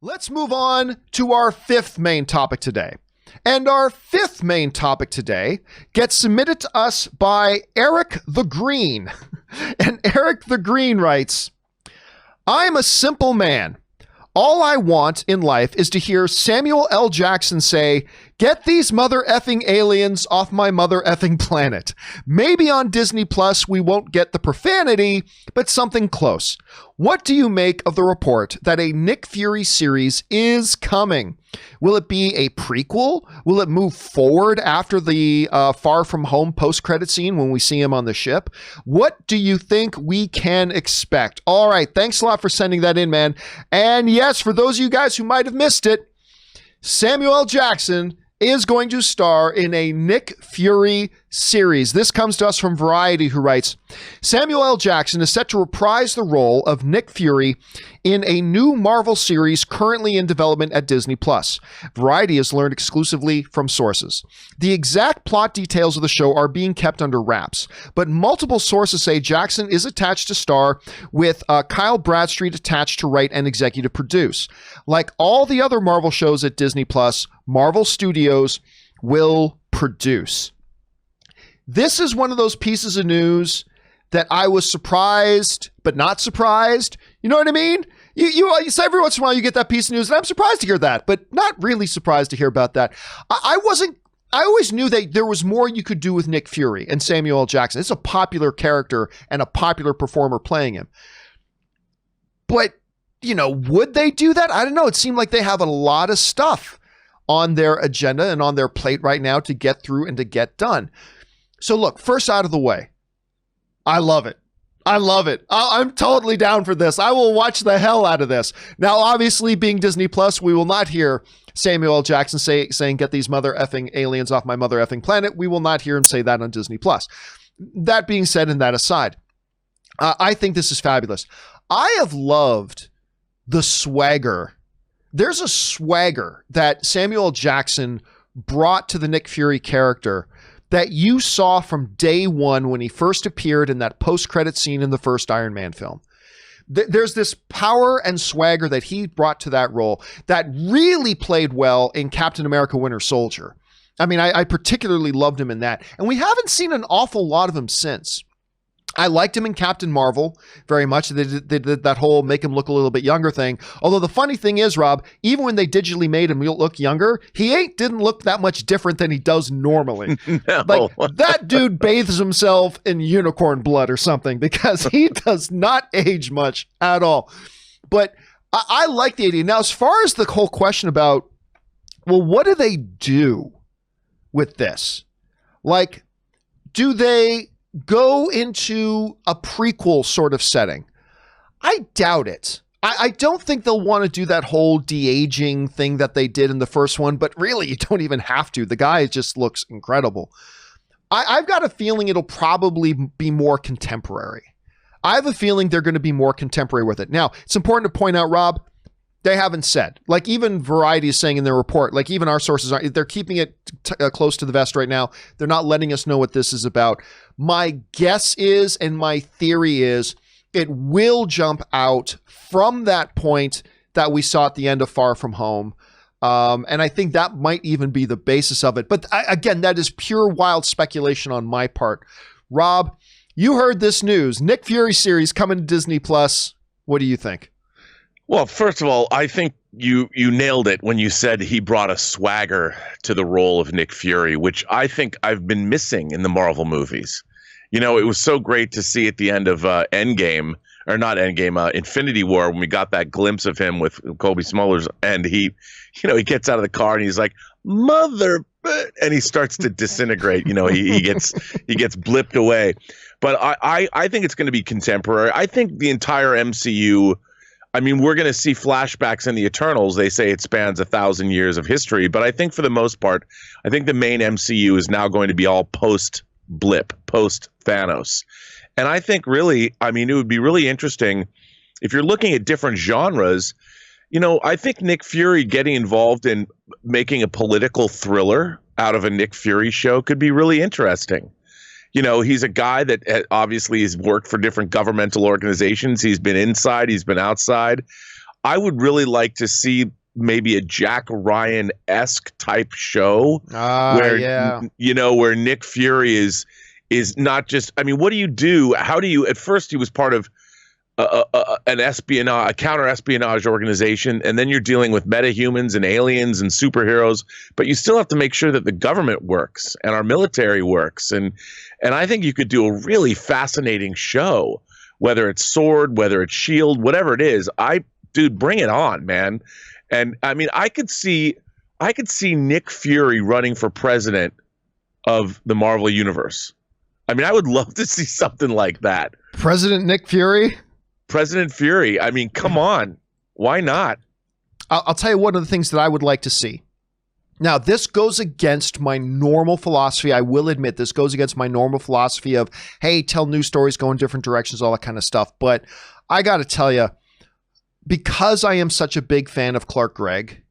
Let's move on to our fifth main topic today. And our fifth main topic today gets submitted to us by Eric the Green. And Eric the Green writes, I'm a simple man. All I want in life is to hear Samuel L. Jackson say, get these mother effing aliens off my mother effing planet. Maybe on Disney Plus we won't get the profanity, but something close. What do you make of the report that a Nick Fury series is coming? Will it be a prequel? Will it move forward after the Far From Home post-credit scene when we see him on the ship? What do you think we can expect? All right, thanks a lot for sending that in, man. And yes, for those of you guys who might have missed it, Samuel L. Jackson is going to star in a Nick Fury series. This comes to us from Variety, who writes, Samuel L. Jackson is set to reprise the role of Nick Fury in a new Marvel series currently in development at Disney+. Variety has learned exclusively from sources. The exact plot details of the show are being kept under wraps, but multiple sources say Jackson is attached to star with Kyle Bradstreet attached to write and executive produce. Like all the other Marvel shows at Disney+, Marvel Studios will produce. This is one of those pieces of news that I was surprised, but not surprised. You know what I mean? You say every once in a while you get that piece of news, and I'm surprised to hear that, but not really surprised to hear about that. I always knew that there was more you could do with Nick Fury and Samuel L. Jackson. It's a popular character and a popular performer playing him. But, would they do that? I don't know. It seemed like they have a lot of stuff on their agenda and on their plate right now to get through and to get done. So look, first out of the way, I love it. I love it. I'm totally down for this. I will watch the hell out of this. Now, obviously, being Disney Plus, we will not hear Samuel L. Jackson saying, get these mother effing aliens off my mother effing planet. We will not hear him say that on Disney Plus. That being said, and that aside, I think this is fabulous. I have loved the swagger. There's a swagger that Samuel L. Jackson brought to the Nick Fury character that you saw from day one when he first appeared in that post-credit scene in the first Iron Man film. There's this power and swagger that he brought to that role that really played well in Captain America Winter Soldier. I mean, I particularly loved him in that. And we haven't seen an awful lot of him since. I liked him in Captain Marvel very much. They did that whole make him look a little bit younger thing. Although the funny thing is, Rob, even when they digitally made him look younger, he didn't look that much different than he does normally. No. Like, that dude bathes himself in unicorn blood or something because he does not age much at all. But I like the idea. Now, as far as the whole question about, well, what do they do with this? Like, do they go into a prequel sort of setting? I doubt it. I don't think they'll want to do that whole de-aging thing that they did in the first one, but really you don't even have to. The guy just looks incredible. I've got a feeling it'll probably be more contemporary. I have a feeling they're going to be more contemporary with it. Now, it's important to point out, Rob, they haven't said. Like, even Variety is saying in their report, like even our sources they're keeping it close to the vest right now. They're not letting us know what this is about. My guess is, and my theory is, it will jump out from that point that we saw at the end of Far From Home. And I think that might even be the basis of it. But again, that is pure wild speculation on my part. Rob, you heard this news. Nick Fury series coming to Disney Plus. What do you think? Well, first of all, I think you nailed it when you said he brought a swagger to the role of Nick Fury, which I think I've been missing in the Marvel movies. It was so great to see at the end of Endgame, or not Endgame, Infinity War, when we got that glimpse of him with Kobe Smulders, and he gets out of the car and he's like, mother, and he starts to disintegrate. He gets blipped away. But I think it's going to be contemporary. I think the entire MCU, I mean, we're going to see flashbacks in the Eternals. They say it spans 1,000 years of history. But I think for the most part, I think the main MCU is now going to be all post-blip, post-Thanos. And I think really, I mean, it would be really interesting if you're looking at different genres. I think Nick Fury getting involved in making a political thriller out of a Nick Fury show could be really interesting. He's a guy that obviously has worked for different governmental organizations. He's been inside, he's been outside. I would really like to see maybe a Jack Ryan-esque type show where where Nick Fury is not just, I mean, what do you do? How do you, at first he was part of a counter espionage organization, and then you're dealing with metahumans and aliens and superheroes, but you still have to make sure that the government works and our military works. And I think you could do a really fascinating show, whether it's S.H.I.E.L.D., whether it's S.H.I.E.L.D., whatever it is. Dude, bring it on, man. And I mean, I could see Nick Fury running for president of the Marvel Universe. I mean, I would love to see something like that. President Nick Fury? President Fury. I mean, come on. Why not? I'll tell you one of the things that I would like to see. Now, this goes against my normal philosophy. I will admit this goes against my normal philosophy of, hey, tell news stories, go in different directions, all that kind of stuff. But I got to tell you, because I am such a big fan of Clark Gregg,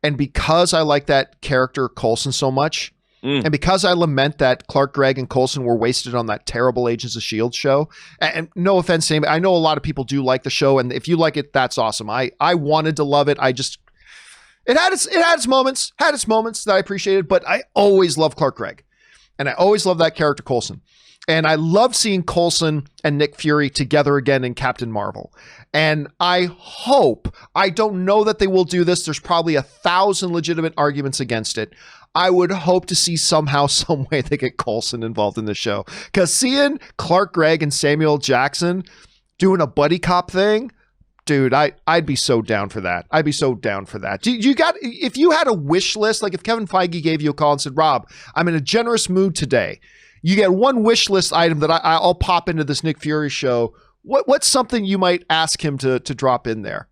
and because I like that character Coulson so much, and because I lament that Clark Gregg and Coulson were wasted on that terrible Agents of S.H.I.E.L.D. show, and no offense to anybody, I know a lot of people do like the show, and if you like it, that's awesome. I wanted to love it. It had its moments that I appreciated, but I always loved Clark Gregg, and I always loved that character Coulson. And I love seeing Coulson and Nick Fury together again in Captain Marvel. And I hope, I don't know that they will do this. There's probably 1,000 legitimate arguments against it. I would hope to see somehow, some way they get Coulson involved in the show. Because seeing Clark Gregg and Samuel Jackson doing a buddy cop thing, dude, I'd be so down for that. I'd be so down for that. If you had a wish list, like if Kevin Feige gave you a call and said, Rob, I'm in a generous mood today. You get one wish list item that I'll pop into this Nick Fury show. What's something you might ask him to drop in there?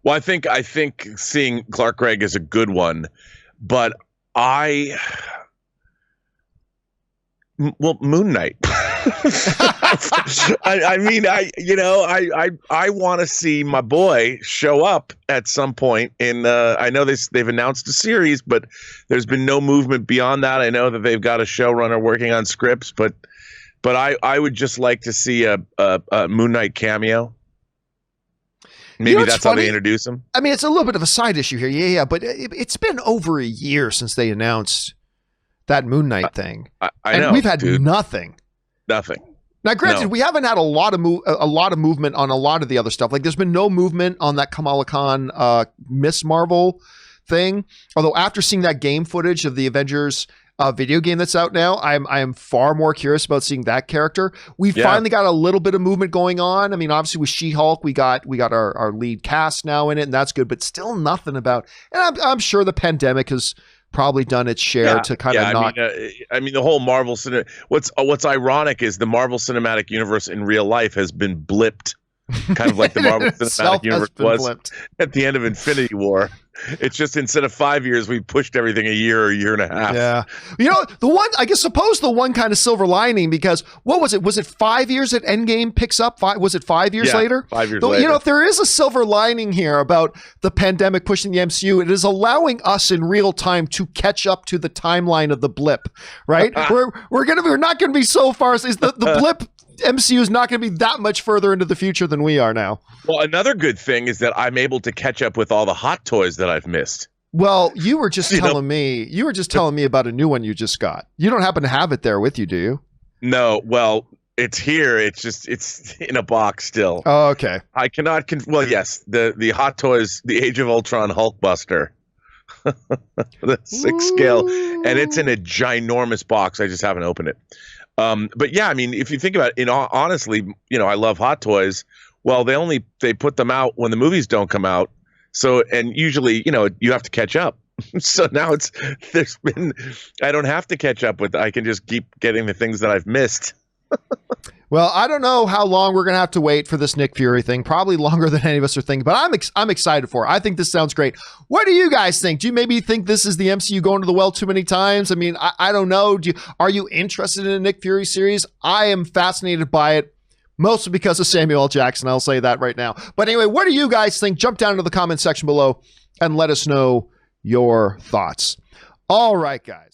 Well, I think seeing Clark Gregg is a good one, but Moon Knight. I want to see my boy show up at some point in I know they've announced a series, but there's been no movement beyond that. I know that they've got a showrunner working on scripts, but I would just like to see a Moon Knight cameo. Maybe that's funny? How they introduce him. I mean, it's a little bit of a side issue here. Yeah, but it's been over a year since they announced that Moon Knight thing. I know. We've had nothing. Nothing. Now, granted, we haven't had a lot of movement on a lot of the other stuff. Like, there's been no movement on that Kamala Khan Miss Marvel thing. Although, after seeing that game footage of the Avengers video game that's out now, I am far more curious about seeing that character. We finally got a little bit of movement going on. I mean, obviously with She-Hulk, we got our lead cast now in it, and that's good. But still nothing about. And I'm sure the pandemic has probably done its share to kind of knock. I mean, the whole Marvel what's ironic is the Marvel Cinematic Universe in real life has been blipped, kind of like the Marvel Cinematic Universe was blipped at the end of Infinity War. It's just instead of 5 years, we pushed everything a year and a half. Yeah. The one kind of silver lining, because what was it? Was it 5 years that Endgame picks up? Was it 5 years later? 5 years later. If there is a silver lining here about the pandemic pushing the MCU, it is allowing us in real time to catch up to the timeline of the blip, right? we're not going to be so far. Is the blip MCU is not going to be that much further into the future than we are now. Well, another good thing is that I'm able to catch up with all the hot toys that I've missed. Well, you were just telling me about a new one you just got. You don't happen to have it there with you, do you? No. Well, it's here. It's in a box still. Oh, okay. I cannot. Yes, the hot toys, the Age of Ultron Hulkbuster, the 6 scale, and it's in a ginormous box. I just haven't opened it. But yeah, I mean, if you think about it, honestly, I love hot toys. Well, they put them out when the movies don't come out. So, and usually, you have to catch up. So now I don't have to catch up I can just keep getting the things that I've missed. Well, I don't know how long we're going to have to wait for this Nick Fury thing. Probably longer than any of us are thinking, but I'm excited for it. I think this sounds great. What do you guys think? Do you maybe think this is the MCU going to the well too many times? I mean, I don't know. Are you interested in a Nick Fury series? I am fascinated by it, mostly because of Samuel L. Jackson. I'll say that right now. But anyway, what do you guys think? Jump down into the comment section below and let us know your thoughts. All right, guys.